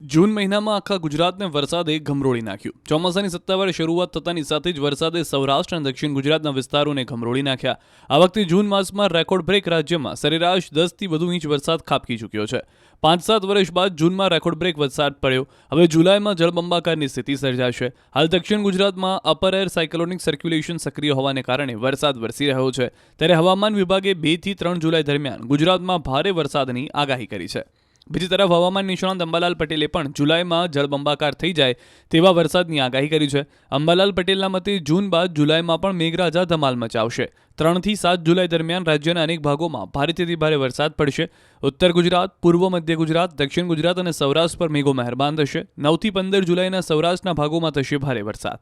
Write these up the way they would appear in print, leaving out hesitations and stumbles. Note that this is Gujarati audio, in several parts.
જૂન મહિનામાં આખા ગુજરાતને વરસાદે ગમરોળી નાખ્યું. ચોમાસાની સત્તાવાર શરૂઆત થતાની સાથે જ વરસાદે સૌરાષ્ટ્ર અને દક્ષિણ ગુજરાતના વિસ્તારોને ગમરોળી નાખ્યા. આ વખતે જૂન માસમાં રેકોર્ડ બ્રેક રાજ્યમાં સરેરાશ 10થી વધુ ઇંચ વરસાદ ખાબકી ચૂક્યો છે. 5-7 વર્ષ બાદ જૂનમાં રેકોર્ડ બ્રેક વરસાદ પડ્યો. હવે જુલાઈમાં જળબંબાકારની સ્થિતિ સર્જાશે. હાલ દક્ષિણ ગુજરાતમાં અપર એર સાયક્લોનિક સર્ક્યુલેશન સક્રિય હોવાને કારણે વરસાદ વરસી રહ્યો છે. ત્યારે હવામાન વિભાગે 2 થી 3 જુલાઈ દરમિયાન ગુજરાતમાં ભારે વરસાદની આગાહી કરી છે. બીજી તરફ હવામાન નિષ્ણાત અંબાલાલ પટેલે પણ જુલાઈમાં જળબંબાકાર થઈ જાય તેવા વરસાદની આગાહી કરી છે. અંબાલાલ પટેલના મતે જૂન બાદ જુલાઈમાં પણ મેઘરાજા ધમાલ મચાવશે. 3 થી 7 જુલાઈ દરમિયાન રાજ્યના અનેક ભાગોમાં ભારેથી ભારે વરસાદ પડશે. ઉત્તર ગુજરાત, પૂર્વ મધ્ય ગુજરાત, દક્ષિણ ગુજરાત અને સૌરાષ્ટ્ર પર મેઘો મહેરબાન થશે. 9 થી 15 જુલાઈના સૌરાષ્ટ્રના ભાગોમાં થશે ભારે વરસાદ.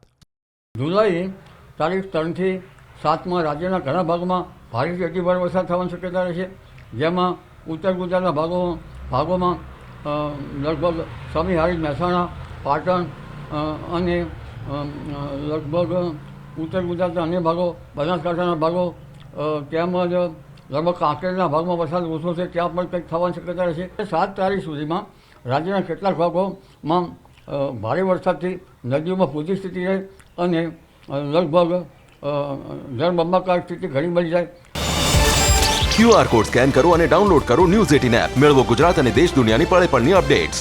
જુલાઈ તારીખ 3 થી 7માં રાજ્યના ઘણા ભાગોમાં ભારેથી અતિભારે વરસાદ થવાની શક્યતા રહેશે. જેમાં ઉત્તર ગુજરાતના ભાગોમાં લગભગ સમીહારી, મહેસાણા, પાટણ અને લગભગ ઉત્તર ગુજરાતના અન્ય ભાગો, બનાસકાંઠાના ભાગો તેમજ લગભગ કાંકરેજના ભાગમાં વરસાદ ઓછો છે, ત્યાં પણ કંઈક થવાની શક્યતા રહેશે. 7 તારીખ સુધીમાં રાજ્યના કેટલાક ભાગોમાં ભારે વરસાદથી નદીઓમાં પૂરતી સ્થિતિ રહે અને લગભગ જળબંબાકાર સ્થિતિ ઘણી બની જાય. QR કોડ સ્કેન કરો અને ડાઉનલોડ કરો ન્યૂઝ 18 એપ. મેળવો ગુજરાત અને દેશ દુનિયાની પળે પળની અપડેટ્સ.